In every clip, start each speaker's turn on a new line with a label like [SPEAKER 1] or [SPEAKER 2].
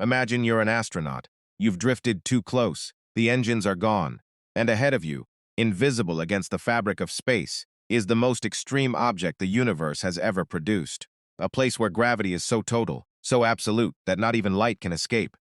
[SPEAKER 1] Imagine you're an astronaut. You've drifted too close. The engines are gone. And ahead of you, invisible against the fabric of space, is the most extreme object the universe has ever produced. A place where gravity is so total, so absolute, that not even light can escape.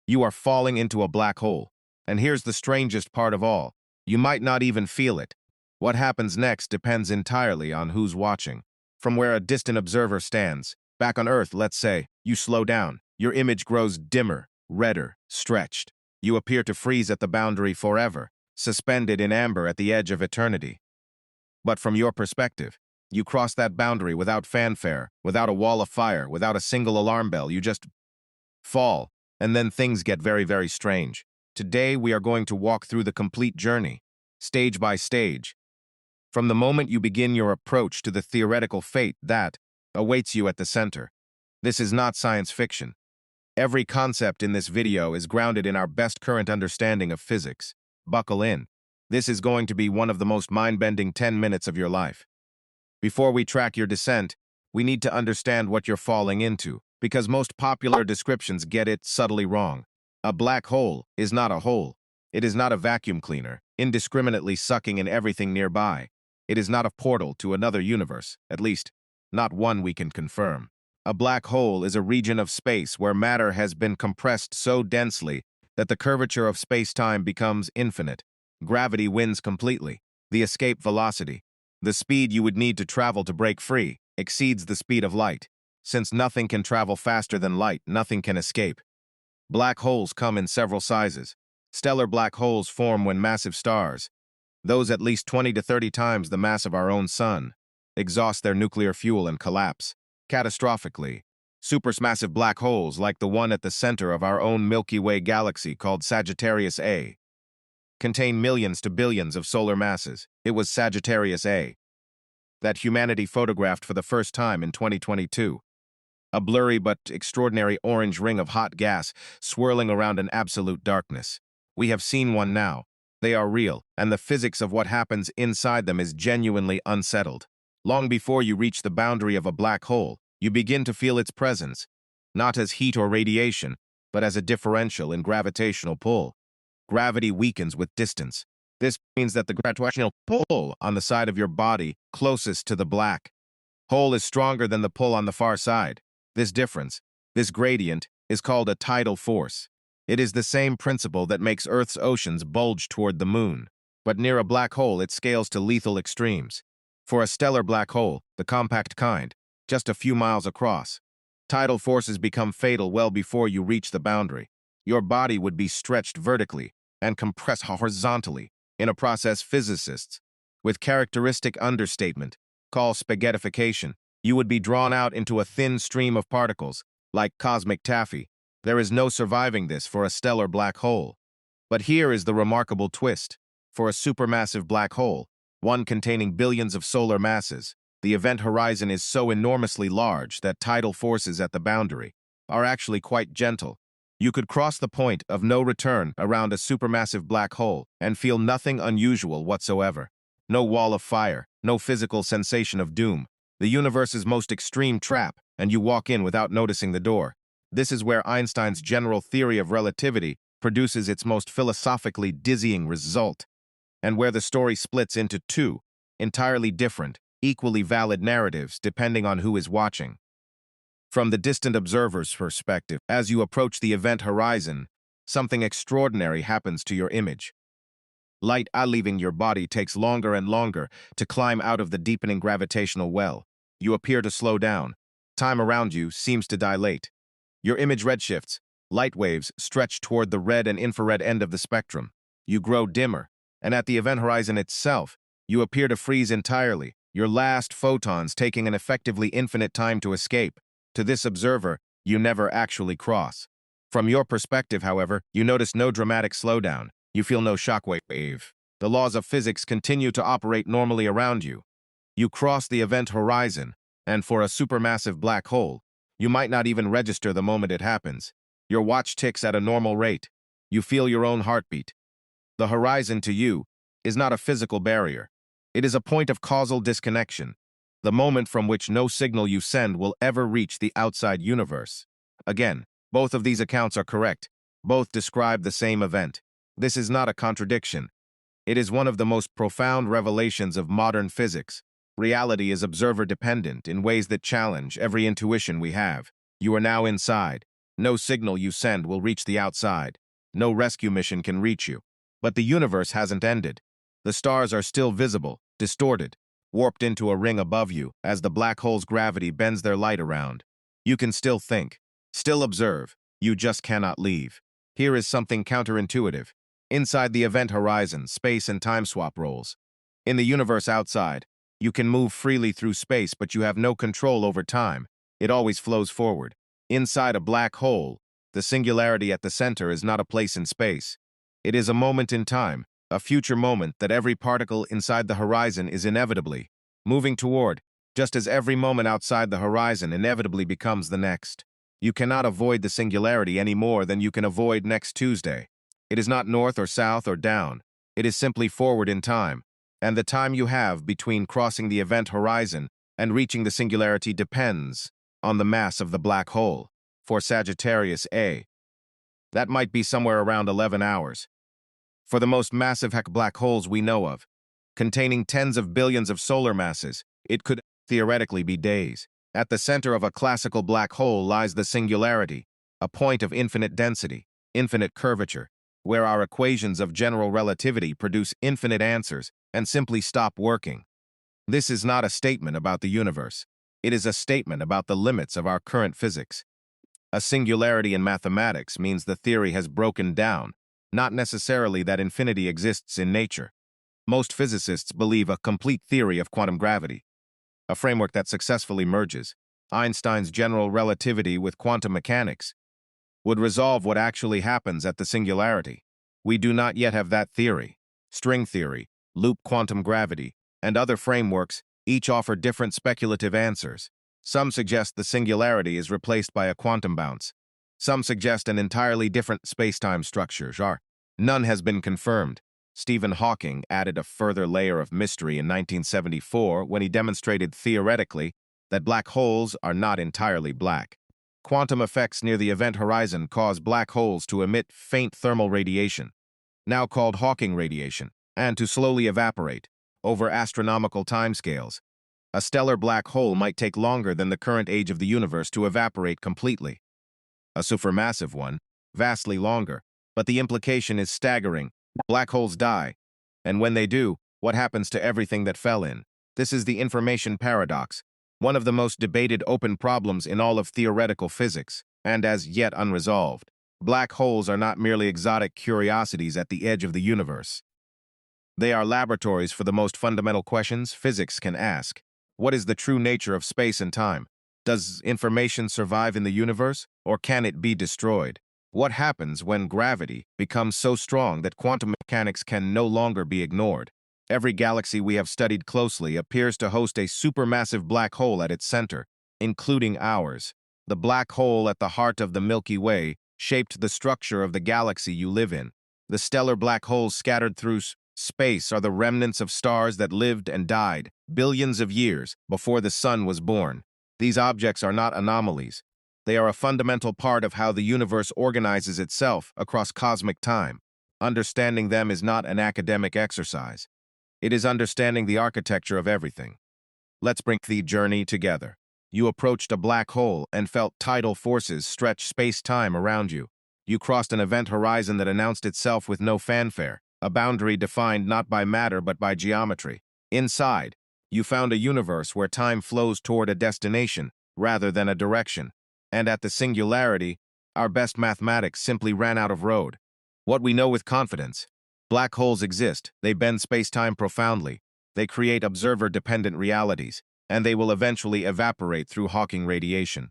[SPEAKER 1] You are falling into a black hole. And here's the strangest part of all. You might not even feel it. What happens next depends entirely on who's watching. From where a distant observer stands, back on Earth, let's say, you slow down. Your image grows dimmer, redder, stretched. You appear to freeze at the boundary forever, suspended in amber at the edge of eternity. But from your perspective, you cross that boundary without fanfare, without a wall of fire, without a single alarm bell. You just fall, and then things get very, very strange. Today, we are going to walk through the complete journey, stage by stage, from the moment you begin your approach to the theoretical fate that awaits you at the center. This is not science fiction. Every concept in this video is grounded in our best current understanding of physics. Buckle in. This is going to be one of the most mind-bending 10 minutes of your life. Before we track your descent, we need to understand what you're falling into, because most popular descriptions get it subtly wrong. A black hole is not a hole. It is not a vacuum cleaner, indiscriminately sucking in everything nearby. It is not a portal to another universe, at least, not one we can confirm. A black hole is a region of space where matter has been compressed so densely that the curvature of space-time becomes infinite. Gravity wins completely. The escape velocity, the speed you would need to travel to break free, exceeds the speed of light. Since nothing can travel faster than light, nothing can escape. Black holes come in several sizes. Stellar black holes form when massive stars, those at least 20 to 30 times the mass of our own sun, exhaust their nuclear fuel and collapse. Catastrophically, supermassive black holes like the one at the center of our own Milky Way galaxy called Sagittarius A contain millions to billions of solar masses. It was Sagittarius A that humanity photographed for the first time in 2022. A blurry but extraordinary orange ring of hot gas swirling around an absolute darkness. We have seen one now. They are real, and the physics of what happens inside them is genuinely unsettled. Long before you reach the boundary of a black hole, you begin to feel its presence, not as heat or radiation, but as a differential in gravitational pull. Gravity weakens with distance. This means that the gravitational pull on the side of your body closest to the black hole is stronger than the pull on the far side. This difference, this gradient, is called a tidal force. It is the same principle that makes Earth's oceans bulge toward the moon. But near a black hole, it scales to lethal extremes. For a stellar black hole, the compact kind, just a few miles across, tidal forces become fatal well before you reach the boundary. Your body would be stretched vertically and compressed horizontally in a process physicists, with characteristic understatement, call spaghettification. You would be drawn out into a thin stream of particles, like cosmic taffy. There is no surviving this for a stellar black hole. But here is the remarkable twist. For a supermassive black hole, one containing billions of solar masses, the event horizon is so enormously large that tidal forces at the boundary are actually quite gentle. You could cross the point of no return around a supermassive black hole and feel nothing unusual whatsoever. No wall of fire, no physical sensation of doom. The universe's most extreme trap, and you walk in without noticing the door. This is where Einstein's general theory of relativity produces its most philosophically dizzying result, and where the story splits into two entirely different, equally valid narratives depending on who is watching. From the distant observer's perspective, as you approach the event horizon, something extraordinary happens to your image. Light leaving your body takes longer and longer to climb out of the deepening gravitational well. You appear to slow down. Time around you seems to dilate. Your image redshifts. Light waves stretch toward the red and infrared end of the spectrum. You grow dimmer, and at the event horizon itself, you appear to freeze entirely, your last photons taking an effectively infinite time to escape. To this observer, you never actually cross. From your perspective, however, you notice no dramatic slowdown. You feel no shockwave. The laws of physics continue to operate normally around you. You cross the event horizon, and for a supermassive black hole, you might not even register the moment it happens. Your watch ticks at a normal rate. You feel your own heartbeat. The horizon to you is not a physical barrier. It is a point of causal disconnection, the moment from which no signal you send will ever reach the outside universe. Again, Both of these accounts are correct. Both describe the same event. This is not a contradiction. It is one of the most profound revelations of modern physics. Reality is observer-dependent in ways that challenge every intuition we have. You are now inside. No signal you send will reach the outside. No rescue mission can reach you. But the universe hasn't ended. The stars are still visible, distorted, warped into a ring above you as the black hole's gravity bends their light around. You can still think, still observe. You just cannot leave. Here is something counterintuitive. Inside the event horizon, space and time swap roles. In the universe outside, you can move freely through space, but you have no control over time. It always flows forward. Inside a black hole, the singularity at the center is not a place in space. It is a moment in time, a future moment that every particle inside the horizon is inevitably moving toward, just as every moment outside the horizon inevitably becomes the next. You cannot avoid the singularity any more than you can avoid next Tuesday. It is not north or south or down. It is simply forward in time, and the time you have between crossing the event horizon and reaching the singularity depends on the mass of the black hole. For Sagittarius A, that might be somewhere around 11 hours. For the most massive black holes we know of, containing tens of billions of solar masses, it could theoretically be days. At the center of a classical black hole lies the singularity, a point of infinite density, infinite curvature, where our equations of general relativity produce infinite answers and simply stop working. This is not a statement about the universe. It is a statement about the limits of our current physics. A singularity in mathematics means the theory has broken down, not necessarily that infinity exists in nature. Most physicists believe a complete theory of quantum gravity, a framework that successfully merges Einstein's general relativity with quantum mechanics, would resolve what actually happens at the singularity. We do not yet have that theory. String theory, loop quantum gravity, and other frameworks each offer different speculative answers. Some suggest the singularity is replaced by a quantum bounce. Some suggest an entirely different space-time structure. None has been confirmed. Stephen Hawking added a further layer of mystery in 1974 when he demonstrated theoretically that black holes are not entirely black. Quantum effects near the event horizon cause black holes to emit faint thermal radiation, now called Hawking radiation, and to slowly evaporate over astronomical timescales. A stellar black hole might take longer than the current age of the universe to evaporate completely. A supermassive one, vastly longer, but the implication is staggering. Black holes die, and when they do, what happens to everything that fell in? This is the information paradox, one of the most debated open problems in all of theoretical physics, and as yet unresolved. Black holes are not merely exotic curiosities at the edge of the universe. They are laboratories for the most fundamental questions physics can ask. What is the true nature of space and time? Does information survive in the universe, or can it be destroyed? What happens when gravity becomes so strong that quantum mechanics can no longer be ignored? Every galaxy we have studied closely appears to host a supermassive black hole at its center, including ours. The black hole at the heart of the Milky Way shaped the structure of the galaxy you live in. The stellar black holes scattered through space are the remnants of stars that lived and died billions of years before the sun was born. These objects are not anomalies. They are a fundamental part of how the universe organizes itself across cosmic time. Understanding them is not an academic exercise. It is understanding the architecture of everything. Let's bring the journey together. You approached a black hole and felt tidal forces stretch space-time around you. You crossed an event horizon that announced itself with no fanfare, a boundary defined not by matter but by geometry. Inside, you found a universe where time flows toward a destination rather than a direction. And at the singularity, our best mathematics simply ran out of road. What we know with confidence: black holes exist, they bend space-time profoundly, they create observer-dependent realities, and they will eventually evaporate through Hawking radiation.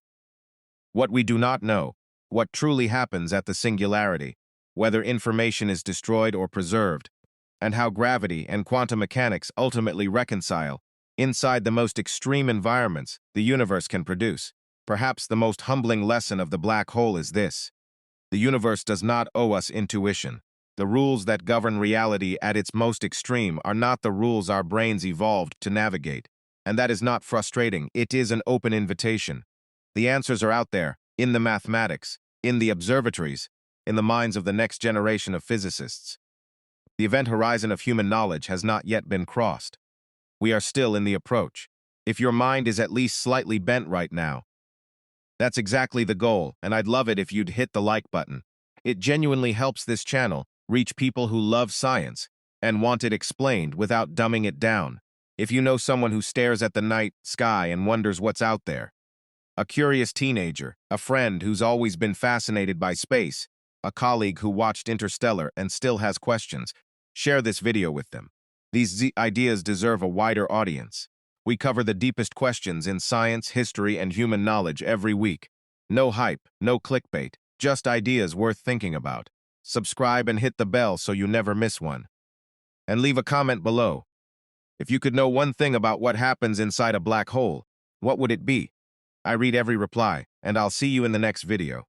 [SPEAKER 1] What we do not know, what truly happens at the singularity, whether information is destroyed or preserved, and how gravity and quantum mechanics ultimately reconcile inside the most extreme environments the universe can produce. Perhaps the most humbling lesson of the black hole is this: the universe does not owe us intuition. The rules that govern reality at its most extreme are not the rules our brains evolved to navigate. And that is not frustrating, it is an open invitation. The answers are out there, in the mathematics, in the observatories, in the minds of the next generation of physicists. The event horizon of human knowledge has not yet been crossed. We are still in the approach. If your mind is at least slightly bent right now, that's exactly the goal, and I'd love it if you'd hit the like button. It genuinely helps this channel reach people who love science and want it explained without dumbing it down. If you know someone who stares at the night sky and wonders what's out there, a curious teenager, a friend who's always been fascinated by space, a colleague who watched Interstellar and still has questions, share this video with them. These ideas deserve a wider audience. We cover the deepest questions in science, history, and human knowledge every week. No hype, no clickbait, just ideas worth thinking about. Subscribe and hit the bell so you never miss one. And leave a comment below. If you could know one thing about what happens inside a black hole, what would it be? I read every reply, and I'll see you in the next video.